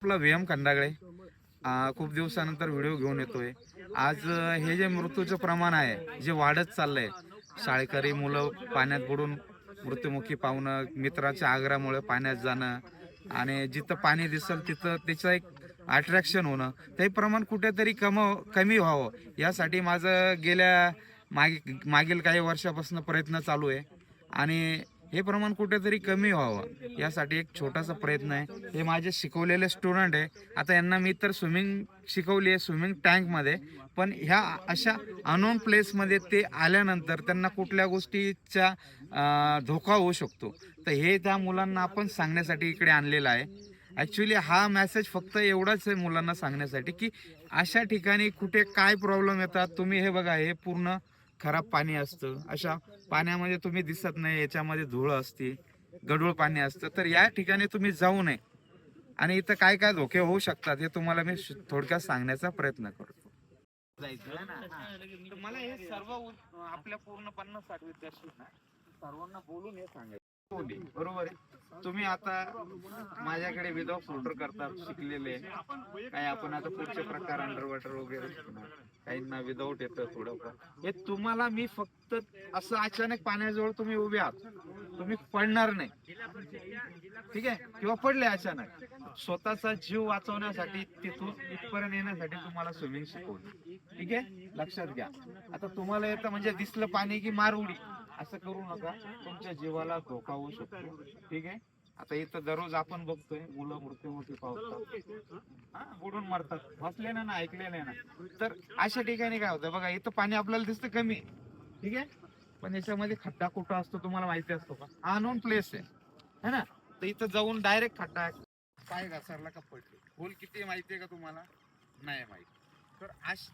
आपला व्यायाम खंडागळे खूप दिवसानंतर व्हिडिओ घेऊन येतोय. आज हे जे मृत्यूचं प्रमाण आहे जे वाढत चाललंय, शाळकरी मुलं पाण्यात बुडून मृत्युमुखी पावणं, मित्राच्या आग्रहामुळे पाण्यात जाणं आणि जिथं पाणी दिसल तिथं त्याचं एक अट्रॅक्शन होणं, ते प्रमाण कुठेतरी कमी व्हावं यासाठी माझं मागील काही वर्षापासून प्रयत्न चालू आहे. आणि हे प्रमाण कुठेतरी कमी व्हावं यासाठी एक छोटासा प्रयत्न आहे. हे माझे शिकवलेले स्टुडंट आहे. आता यांना मी तर स्विमिंग शिकवली आहे स्विमिंग टँकमध्ये, पण ह्या अशा अननोन प्लेसमध्ये ते आल्यानंतर त्यांना कुठल्या गोष्टीचा धोका होऊ शकतो. तर हे त्या मुलांना आपण सांगण्यासाठी इकडे आणलेलं आहे. ॲक्च्युली हा मेसेज फक्त एवढाच आहे मुलांना सांगण्यासाठी की अशा ठिकाणी कुठे काय प्रॉब्लेम येतात. तुम्ही हे बघा, हे पूर्ण खराब पाणी असतं. अशा पाण्यामध्ये तुम्ही दिसत नाही, याच्यामध्ये धूळ असते, गढूळ पाणी असतं. तर या ठिकाणी तुम्ही जाऊ नये आणि इथं काय काय धोके होऊ शकतात हे तुम्हाला मी थोडक्यात सांगण्याचा प्रयत्न करतो. जायचं ना. तर मला हे सर्व आपल्या पूर्ण 50-60 विद्यार्थी सर्वांना बोलून हे सांगायचं. बरोबर आहे. तुम्ही आता माझ्याकडे विदाउट फिल्टर करता शिकलेले काय, आपण आता पुढचे प्रकार अंडर वॉटर वगैरे शिकणार, काहींना विदाउट येतं थोडंफार. हे तुम्हाला मी फक्त असं अचानक पाण्याजवळ तुम्ही उभे आहात, तुम्ही पडणार नाही, ठीक आहे, किंवा पडले अचानक, स्वतःचा जीव वाचवण्यासाठी तिथून इथपर्यंत येण्यासाठी तुम्हाला स्विमिंग शिकवली. ठीक आहे, लक्षात घ्या. आता तुम्हाला येतं म्हणजे दिसलं पाणी की मार उडी, असं करू नका, तुमच्या जीवाला धोका होऊ शकतो. ठीक आहे. आता इथं दररोज आपण बघतोय मुलं मृत्युमुखी पावतात, बुडून मरतात, वाचले ना ऐकले नाही ना. तर अशा ठिकाणी काय होतं बघा, इथं पाणी आपल्याला दिसतं कमी, ठीक आहे, पण याच्यामध्ये खड्डा कुठं असतो तुम्हाला माहिती असतो का? अननोन प्लेस आहे ना. तर इथं जाऊन डायरेक्ट खड्डा, पाय घसरला का पडले, खोल किती माहितीये का तुम्हाला? नाही माहिती. तर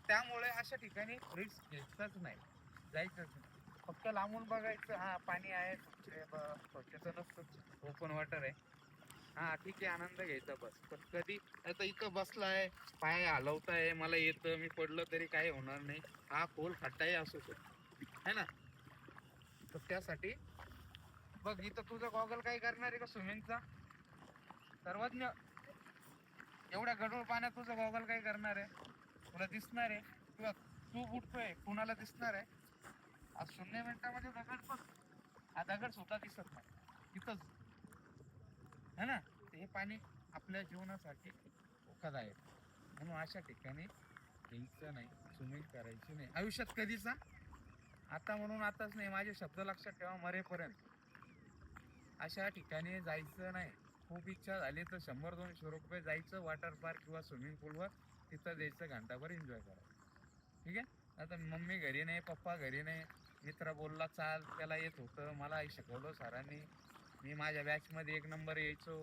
त्यामुळे अशा ठिकाणी रिस्क घ्यायचाच नाही, जायचंच नाही. फक्त लांबून बघायचं, हा पाणी आहे, स्वच्छता नसतं, ओपन वॉटर आहे, हा ठीक आहे, आनंद घ्यायचा बस. पण कधी आता इथं बसलाय, पाय हलवताय, मला येतं, मी पडलं तरी काही होणार नाही, हा खोल खड्डाही असू शकतो, है ना. तर त्यासाठी बघ, इथं तुझा गॉगल काय करणार आहे का स्विमिंगचा? सर्वज्ञ, एवढ्या गढूळ पाण्यात तुझं गॉगल काय करणार आहे? तुला दिसणार आहे किंवा तू बुडतोय कुणाला दिसणार आहे? आज 0 मिनिटामध्ये दगड पण, हा दगड सुद्धा दिसत नाही तिथंच, है ना. हे पाणी आपल्या जीवनासाठी धोकादायक, म्हणून अशा ठिकाणी यायचं नाही, स्विमिंग करायची नाही आयुष्यात कधीचा. आता म्हणून आताच नाही, माझे शब्द लक्षात ठेवा, मरेपर्यंत अशा ठिकाणी जायचं नाही. खूप इच्छा झाली तर 100-200 रुपये जायचं वॉटर पार्क किंवा स्विमिंग पूलवर, तिथं जायचं, घंटाभर एन्जॉय करायचं. ठीक आहे. आता मम्मी घरी नाही, पप्पा घरी नाही, मित्र बोलला चाल, त्याला येत होतं, मला शिकवलं सरांनी, मी माझ्या बॅचमध्ये 1 नंबर यायचो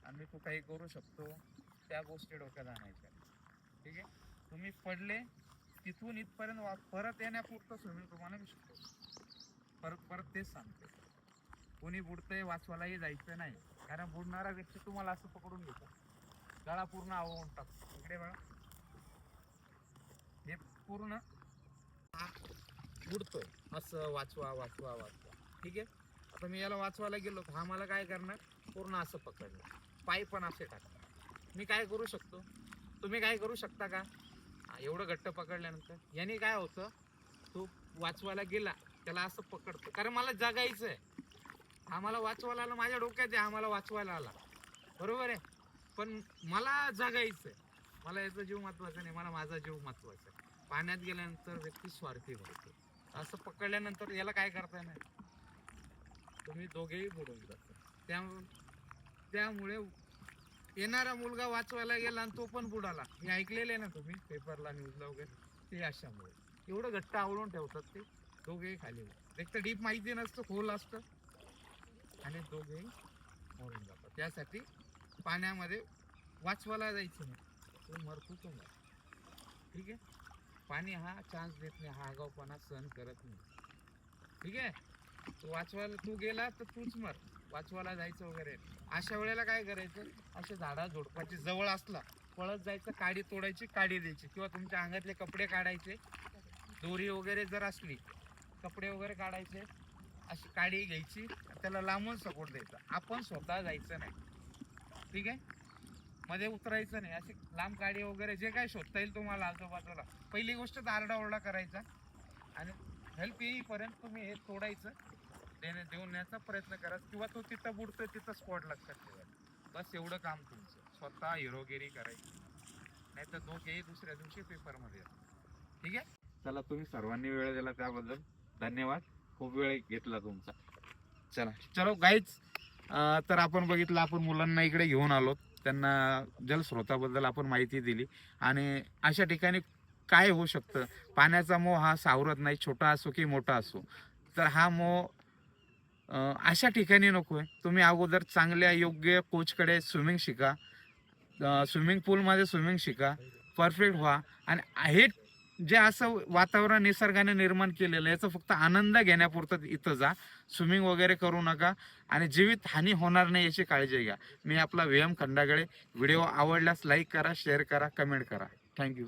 आणि मी कुठेही करू शकतो, त्या गोष्टी डोक्यात आणायच्या. ठीक आहे. तुम्ही पडले तिथून इथपर्यंत परत येण्यापुरतं स्विमिंग तुम्हाला मी शिकतो, परत परत तेच सांगतो. कोणी बुडतंय वाचवायलाही जायचं नाही, कारण बुडणारा व्यक्ती तुम्हाला असं पकडून घेतो, गळा पूर्ण आवळून टाकतो. इकडे बघा, हे पूर्ण बुडतोय, असं वाचवा वाचवा वाचवा. ठीक आहे. आता मी याला वाचवायला गेलो, हा मला काय करणार, पूर्ण असं पकडणार, पाय पण असे टाकणार. मी काय करू शकतो, तुम्ही काय करू शकता का? एवढं घट्ट पकडल्यानंतर याने काय होतं, तो वाचवायला गेला, त्याला असं पकडतो, कारण मला जगायचं आहे, हा मला वाचवायला आला, माझ्या डोक्यात आहे हा मला वाचवायला आला, बरोबर आहे, पण मला जगायचं आहे, मला याचा जीव महत्वाचा नाही, मला माझा जीव महत्वाचा आहे. पाण्यात गेल्यानंतर व्यक्ती स्वार्थी बनतो, असं पकडल्यानंतर याला काय करता नाही, तुम्ही दोघेही बुडून जाता. त्यामुळे येणारा मुलगा वाचवायला गेला आणि तो पण बुडाला, हे ऐकलेले ना तुम्ही पेपरला, न्यूजला वगैरे. ते अशामुळे एवढं घट्ट आवळून ठेवतात, ते दोघेही खाली, एक तर डीप माहिती नसतं, खोल असतं, आणि दोघेही मरून जातात. त्यासाठी पाण्यामध्ये वाचवायला जायचं नाही, तो मरतो तो मर. ठीक आहे. पाणी हा चान्स देत नाही, हा आगाऊपणा सहन करत नाही. ठीक आहे. तो वाचवायला तू गेला तर तूच मर, वाचवायला जायचं वगैरे. अशा वेळेला काय करायचं, अशा झाडा झोडपाची जवळ असला पळत जायचं, काडी तोडायची, काडी द्यायची, किंवा तुमच्या अंगातले कपडे काढायचे, दोरी वगैरे जर असली, कपडे वगैरे काढायचे, अशी काडी घ्यायची, त्याला लांबून सपोर्ट द्यायचा, आपण स्वतः जायचं नाही. ठीक आहे. मध्ये उतरायचं नाही. अशी लांब गाडी वगैरे जे काय शोधता येईल तुम्हाला आजूबाजूला, पहिली गोष्ट तर आरडाओरडा करायचा आणि हेल्प येईपर्यंत तुम्ही हे तोडायचं, देण्याचा प्रयत्न करा, किंवा तो तिथं बुडतोय तिथं स्पॉट लक्षात ठेवायचं. बस एवढं काम तुमचं. स्वतः हिरोगिरी करायची, नाही तर दोघेही दुसऱ्या दिवशी पेपरमध्ये येतात. ठीक आहे. चला, तुम्ही सर्वांनी वेळ दिला त्याबद्दल धन्यवाद. खूप वेळ घेतला तुमचा. चलो गाईज, तर आपण बघितलं, आपण मुलांना इकडे घेऊन आलो, त्यांना जलस्रोताबद्दल आपण माहिती दिली आणि अशा ठिकाणी काय होऊ शकतं. पाण्याचा मोह हा सावरत नाही, छोटा असो की मोठा असो. तर हा मोह अशा ठिकाणी नको आहे. तुम्ही अगोदर चांगल्या योग्य कोचकडे स्विमिंग शिका, स्विमिंग पूलमध्ये स्विमिंग शिका, परफेक्ट व्हा आणि हे जे असं वातावरण निसर्गाने निर्माण केलेलं आहे याचा फक्त आनंद घेण्यापुरतं इथं जा. स्विमिंग वगैरे करू नका आणि जीवित हानी होणार नाही याची काळजी घ्या. मी आपला VM खंडागळे. व्हिडिओ आवडल्यास लाईक करा, शेअर करा, कमेंट करा. थँक्यू.